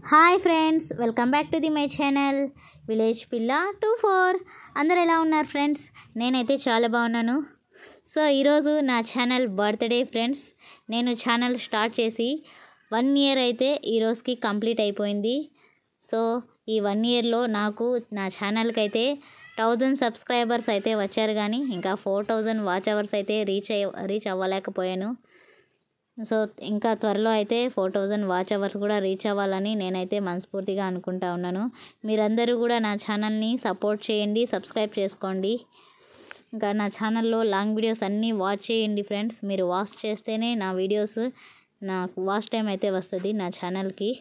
Hi friends, welcome back to my channel village పిల్ల 24. అందరు ఎలా ఉన్నారు ఫ్రెండ్స్? నేనైతే చాలా బాగున్నాను. సో ఈరోజు నా ఛానల్ బర్త్డే ఫ్రెండ్స్. నేను ఛానల్ స్టార్ట్ చేసి 1 ఇయర్ అయితే ఈరోజుకి కంప్లీట్ అయిపోయింది. సో ఈ 1 ఇయర్లో నాకు నా ఛానల్కి అయితే 1000 సబ్స్క్రైబర్స్ అయితే వచ్చారు, కానీ ఇంకా 4000 వాచ్ అవర్స్ అయితే రీచ్ అవ్వలేకపోయాను. సో ఇంకా త్వరలో అయితే 4000 వాచ్ అవర్స్ కూడా రీచ్ అవ్వాలని నేనైతే మనస్ఫూర్తిగా అనుకుంటా ఉన్నాను. మీరందరూ కూడా నా ఛానల్ని సపోర్ట్ చేయండి, సబ్స్క్రైబ్ చేసుకోండి. ఇంకా నా ఛానల్లో లాంగ్ వీడియోస్ అన్నీ వాచ్ చేయండి ఫ్రెండ్స్. మీరు వాచ్ చేస్తేనే నా వీడియోస్ నాకు వాచ్ టైం అయితే వస్తుంది నా ఛానల్కి.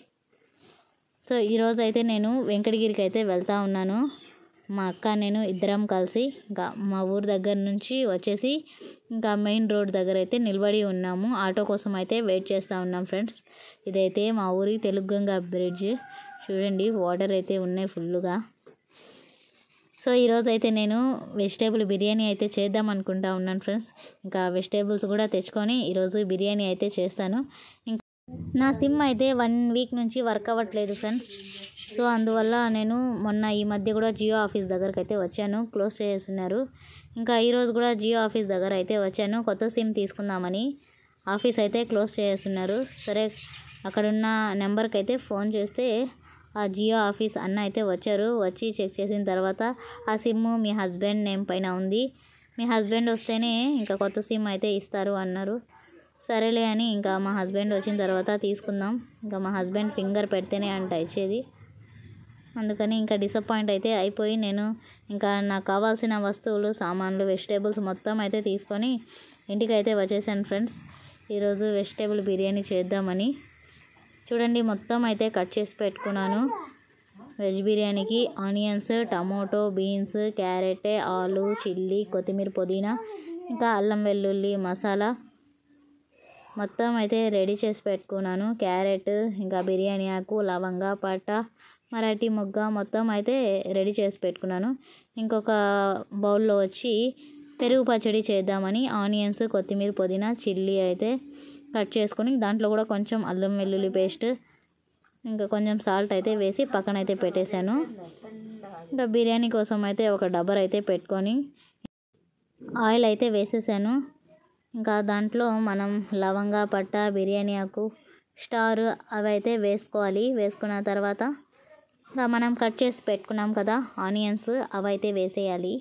సో ఈరోజు అయితే నేను వెంకటగిరికి అయితే వెళ్తూ ఉన్నాను. మా అక్క నేను ఇద్దరం కలిసి ఇంకా మా ఊరు దగ్గర నుంచి వచ్చేసి ఇంకా మెయిన్ రోడ్ దగ్గర అయితే నిలబడి ఉన్నాము. ఆటో కోసం అయితే వెయిట్ చేస్తూ ఉన్నాం ఫ్రెండ్స్. ఇదైతే మా ఊరి తెలుగుగంగ బ్రిడ్జ్. చూడండి, వాటర్ అయితే ఉన్నాయి ఫుల్గా. సో ఈరోజు అయితే నేను వెజిటేబుల్ బిర్యానీ అయితే చేద్దాం అనుకుంటా ఉన్నాను ఫ్రెండ్స్. ఇంకా వెజిటేబుల్స్ కూడా తెచ్చుకొని ఈరోజు బిర్యానీ అయితే చేస్తాను. నా సిమ్ అయితే 1 వీక్ నుంచి వర్క్ అవ్వట్లేదు ఫ్రెండ్స్. సో అందువల్ల నేను మొన్న ఈ మధ్య కూడా జియో ఆఫీస్ దగ్గరికి అయితే వచ్చాను, క్లోజ్ చేస్తున్నారు. ఇంకా ఈరోజు కూడా జియో ఆఫీస్ దగ్గర అయితే వచ్చాను, కొత్త సిమ్ తీసుకుందామని. ఆఫీస్ అయితే క్లోజ్ చేస్తున్నారు. సరే, అక్కడున్న నెంబర్కి అయితే ఫోన్ చేస్తే ఆ జియో ఆఫీస్ అన్న అయితే వచ్చారు. వచ్చి చెక్ చేసిన తర్వాత ఆ సిమ్ మీ హస్బెండ్ నేమ్ పైన ఉంది, మీ హస్బెండ్ వస్తేనే ఇంకా కొత్త సిమ్ అయితే ఇస్తారు అన్నారు. సరేలే అని ఇంకా మా హస్బెండ్ వచ్చిన తర్వాత తీసుకుందాం. ఇంకా మా హస్బెండ్ ఫింగర్ పెడితేనే అంట ఇచ్చేది. అందుకని ఇంకా డిసప్పాయింట్ అయితే అయిపోయి నేను ఇంకా నాకు కావాల్సిన వస్తువులు, సామాన్లు, వెజిటేబుల్స్ మొత్తం అయితే తీసుకొని ఇంటికి అయితే వచ్చేసాను ఫ్రెండ్స్. ఈరోజు వెజిటేబుల్ బిర్యానీ చేద్దామని. చూడండి, మొత్తం అయితే కట్ చేసి పెట్టుకున్నాను. వెజ్ బిర్యానీకి ఆనియన్స్, టమోటో, బీన్స్, క్యారెట్, ఆలు, చిల్లీ, కొత్తిమీర, పుదీనా, ఇంకా అల్లం వెల్లుల్లి మసాలా మొత్తం అయితే రెడీ చేసి పెట్టుకున్నాను. క్యారెట్, ఇంకా బిర్యానీ ఆకు, లవంగ, పట్ట, మరాఠీ మొగ్గ మొత్తం అయితే రెడీ చేసి పెట్టుకున్నాను. ఇంకొక బౌల్లో వచ్చి పెరుగు పచ్చడి చేద్దామని ఆనియన్స్, కొత్తిమీర, పుదీనా, చిల్లీ అయితే కట్ చేసుకొని దాంట్లో కూడా కొంచెం అల్లం వెల్లుల్లి పేస్ట్, ఇంకా కొంచెం సాల్ట్ అయితే వేసి పక్కన అయితే పెట్టేశాను. ఇంకా బిర్యానీ కోసం అయితే ఒక డబ్బర్ అయితే పెట్టుకొని ఆయిల్ అయితే వేసేసాను. ఇంకా దాంట్లో మనం లవంగ, పట్ట, బిర్యానీ ఆకు, స్టార్ అవి అయితే వేసుకోవాలి. వేసుకున్న తర్వాత ఇంకా మనం కట్ చేసి పెట్టుకున్నాం కదా ఆనియన్స్, అవి అయితే వేసేయాలి.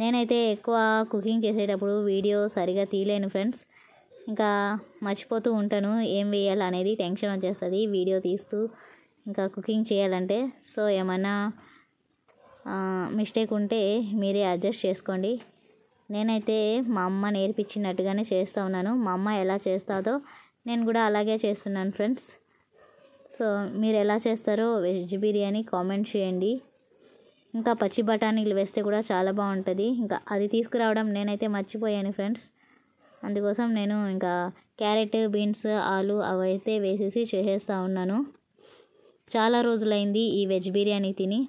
నేనైతే ఎక్కువ కుకింగ్ చేసేటప్పుడు వీడియో సరిగా తీయలేను ఫ్రెండ్స్. ఇంకా మర్చిపోతూ ఉంటాను ఏం వేయాలి అనేది, టెన్షన్ వచ్చేస్తుంది వీడియో తీస్తూ ఇంకా కుకింగ్ చేయాలంటే. సో ఏమైనా మిస్టేక్ ఉంటే మీరే అడ్జస్ట్ చేసుకోండి. నేనైతే మా అమ్మ నేర్పించినట్టుగానే చేస్తూ ఉన్నాను. మా అమ్మ ఎలా చేస్తుందో నేను కూడా అలాగే చేస్తున్నాను ఫ్రెండ్స్. సో మీరు ఎలా చేస్తారో వెజ్ బిర్యానీ కామెంట్ చేయండి. ఇంకా పచ్చి బఠానీలు వేస్తే కూడా చాలా బాగుంటుంది. ఇంకా అది తీసుకురావడం నేనైతే మర్చిపోయాను ఫ్రెండ్స్. అందుకోసం నేను ఇంకా క్యారెట్, బీన్స్, ఆలు అవి అయితే వేసేసి చేసేస్తూ ఉన్నాను. చాలా రోజులైంది ఈ వెజ్ బిర్యానీ తిని,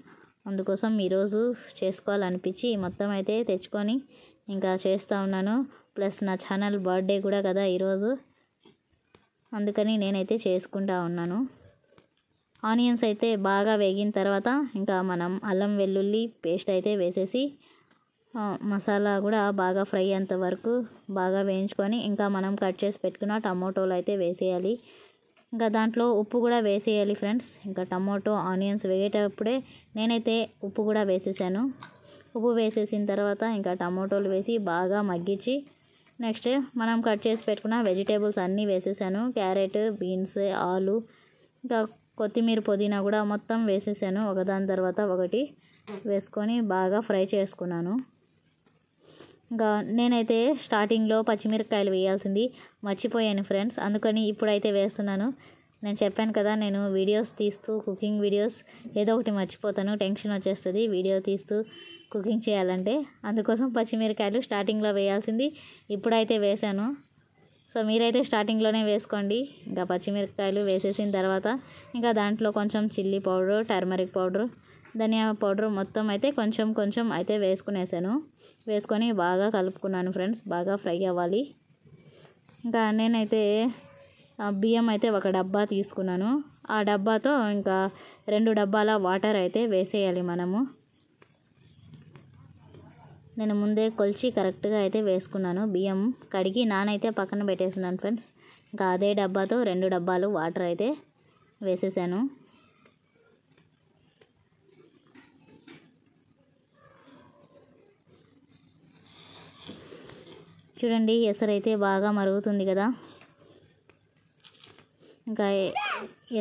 అందుకోసం ఈరోజు చేసుకోవాలనిపించి మొత్తం అయితే తెచ్చుకొని ఇంకా చేస్తూ ఉన్నాను. ప్లస్ నా ఛానల్ బర్త్డే కూడా కదా ఈరోజు, అందుకని నేనైతే చేసుకుంటా ఉన్నాను. ఆనియన్స్ అయితే బాగా వేగిన తర్వాత ఇంకా మనం అల్లం వెల్లుల్లి పేస్ట్ అయితే వేసేసి మసాలా కూడా బాగా ఫ్రై అయ్యేంత వరకు బాగా వేయించుకొని ఇంకా మనం కట్ చేసి పెట్టుకున్న టమోటోలు అయితే వేసేయాలి. ఇంకా దాంట్లో ఉప్పు కూడా వేసేయాలి ఫ్రెండ్స్. ఇంకా టమోటో, ఆనియన్స్ వేగేటప్పుడే నేనైతే ఉప్పు కూడా వేసేసాను. ఉప్పు వేసేసిన తర్వాత ఇంకా టమోటోలు వేసి బాగా మగ్గించి నెక్స్ట్ మనం కట్ చేసి పెట్టుకున్న వెజిటేబుల్స్ అన్నీ వేసేసాను. క్యారెట్, బీన్స్, ఆలు, ఇంకా కొత్తిమీర, పుదీనా కూడా మొత్తం వేసేసాను. ఒకదాని తర్వాత ఒకటి వేసుకొని బాగా ఫ్రై చేసుకున్నాను. ఇంకా నేనైతే స్టార్టింగ్లో పచ్చిమిరపకాయలు వేయాల్సింది మర్చిపోయాను ఫ్రెండ్స్, అందుకని ఇప్పుడైతే వేస్తున్నాను. నేను చెప్పాను కదా, నేను వీడియోస్ తీస్తూ కుకింగ్ వీడియోస్ ఏదో ఒకటి మర్చిపోతాను, టెన్షన్ వచ్చేస్తుంది వీడియో తీస్తూ కుకింగ్ చేయాలంటే. అందుకోసం పచ్చిమిరపకాయలు స్టార్టింగ్లో వేయాల్సింది ఇప్పుడైతే వేసాను. సో మీరైతే స్టార్టింగ్లోనే వేసుకోండి. ఇంకా పచ్చిమిరపకాయలు వేసేసిన తర్వాత ఇంకా దాంట్లో కొంచెం చిల్లీ పౌడర్, టర్మరిక్ పౌడర్, ధనియా పౌడర్ మొత్తం అయితే కొంచెం కొంచెం అయితే వేసుకునేసాను. వేసుకొని బాగా కలుపుకున్నాను ఫ్రెండ్స్, బాగా ఫ్రై అవ్వాలి. ఇంకా నేనైతే బియ్యం అయితే ఒక డబ్బా తీసుకున్నాను. ఆ డబ్బాతో ఇంకా 2 డబ్బాల వాటర్ అయితే వేసేయాలి మనము. నేను ముందే కొలిచి కరెక్ట్గా అయితే వేసుకున్నాను. బియ్యం కడిగి నానైతే పక్కన పెట్టేస్తున్నాను ఫ్రెండ్స్. ఇంకా అదే డబ్బాతో 2 డబ్బాలు వాటర్ అయితే వేసేసాను. చూడండి ఎసరైతే బాగా మరుగుతుంది కదా. ఇంకా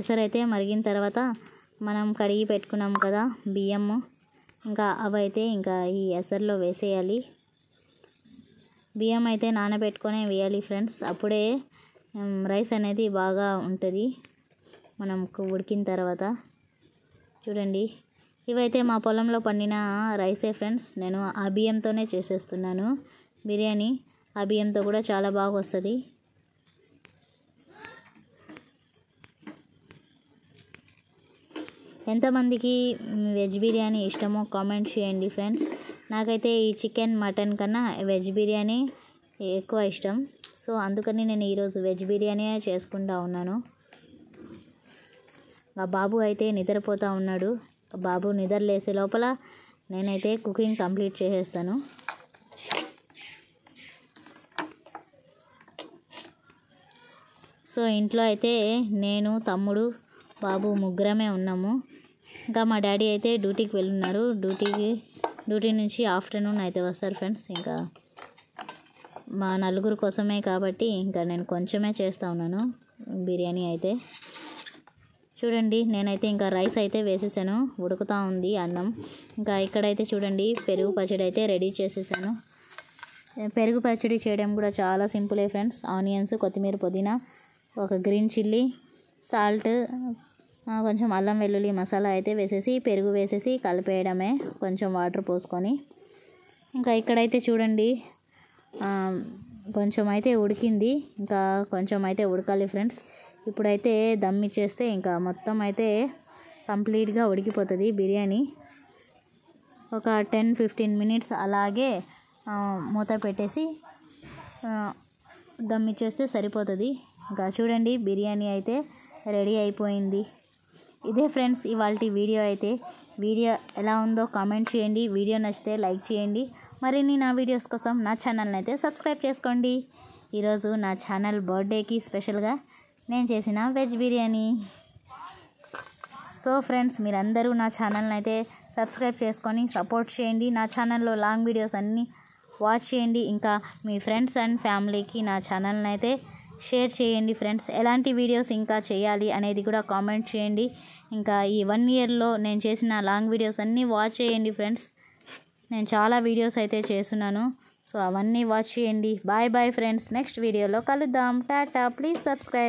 ఎసరైతే మరిగిన తర్వాత మనం కడిగి పెట్టుకున్నాం కదా బియ్యము, ఇంకా అవైతే ఇంకా ఈ ఎసర్లో వేసేయాలి. బియ్యం అయితే నానబెట్టుకొని వేయాలి ఫ్రెండ్స్. అప్పుడే రైస్ అనేది బాగా ఉంటుంది మనకు ఉడికిన తర్వాత. చూడండి ఇవైతే మా పొలంలో పండిన రైసే ఫ్రెండ్స్. నేను ఆ బియ్యంతోనే చేసేస్తున్నాను బిర్యానీ. ఆ బియ్యంతో కూడా చాలా బాగా వస్తుంది. ఎంతమందికి వెజ్ బిర్యానీ ఇష్టమో కామెంట్ చేయండి ఫ్రెండ్స్. నాకైతే ఈ చికెన్ మటన్ కన్నా వెజ్ బిర్యానీ ఎక్కువ ఇష్టం. సో అందుకని నేను ఈరోజు వెజ్ బిర్యానీ చేసుకుంటా ఉన్నాను. ఆ బాబు అయితే నిద్రపోతూ ఉన్నాడు. బాబు నిద్ర లేసే లోపల నేనైతే కుకింగ్ కంప్లీట్ చేసేస్తాను. సో ఇంట్లో అయితే నేను, తమ్ముడు, బాబు ముగ్గురమే ఉన్నాము. ఇంకా మా డాడీ అయితే డ్యూటీకి వెళ్ళున్నారు. డ్యూటీ నుంచి ఆఫ్టర్నూన్ అయితే వస్తారు ఫ్రెండ్స్. ఇంకా మా నలుగురు కోసమే కాబట్టి ఇంకా నేను కొంచెమే చేస్తూ ఉన్నాను బిర్యానీ అయితే. చూడండి నేనైతే ఇంకా రైస్ అయితే వేసేసాను, ఉడుకుతూ ఉంది అన్నం. ఇంకా ఇక్కడైతే చూడండి పెరుగు పచ్చడి అయితే రెడీ చేసేసాను. పెరుగు పచ్చడి చేయడం కూడా చాలా సింపులే ఫ్రెండ్స్. ఆనియన్స్, కొత్తిమీర, పుదీనా, ఒక గ్రీన్ చిల్లీ, సాల్ట్, కొంచెం అల్లం వెల్లుల్లి మసాలా అయితే వేసేసి పెరుగు వేసేసి కలిపేయడమే కొంచెం వాటర్ పోసుకొని. ఇంకా ఇక్కడైతే చూడండి కొంచెం అయితే ఉడికింది, ఇంకా కొంచెం అయితే ఉడకాలి ఫ్రెండ్స్. ఇప్పుడైతే దమ్ ఇచ్చేస్తే ఇంకా మొత్తం అయితే కంప్లీట్గా ఉడికిపోతుంది బిర్యానీ. ఒక 10-15 మినిట్స్ అలాగే మూత పెట్టేసి దమ్ ఇచ్చేస్తే సరిపోతుంది. ఇంకా చూడండి బిర్యానీ అయితే రెడీ అయిపోయింది. ఇదే ఫ్రెండ్స్ ఇవాల్టి వీడియో అయితే. వీడియో ఎలా ఉందో కామెంట్ చేయండి. వీడియో నచ్చితే లైక్ చేయండి. మరిన్ని నా వీడియోస్ కోసం నా ఛానల్ని అయితే సబ్స్క్రైబ్ చేసుకోండి. ఈరోజు నా ఛానల్ బర్త్డేకి స్పెషల్గా నేను చేసిన వెజ్ బిర్యానీ. సో ఫ్రెండ్స్ మీరందరూ నా ఛానల్ని అయితే సబ్స్క్రైబ్ చేసుకొని సపోర్ట్ చేయండి. నా ఛానల్లో లాంగ్ వీడియోస్ అన్నీ వాచ్ చేయండి. ఇంకా మీ ఫ్రెండ్స్ అండ్ ఫ్యామిలీకి నా ఛానల్ని అయితే షేర్ చేయండి ఫ్రెండ్స్. ఎలాంటి వీడియోస్ ఇంకా చేయాలి అనేది కూడా కామెంట్ చేయండి. ఇంకా ఈ 1 ఇయర్లో నేను చేసిన లాంగ్ వీడియోస్ అన్నీ వాచ్ చేయండి ఫ్రెండ్స్. నేను చాలా వీడియోస్ అయితే చేస్తున్నాను. సో అవన్నీ వాచ్ చేయండి. Bye bye friends. నెక్స్ట్ వీడియోలో కలుద్దాం. టాటా. Please subscribe.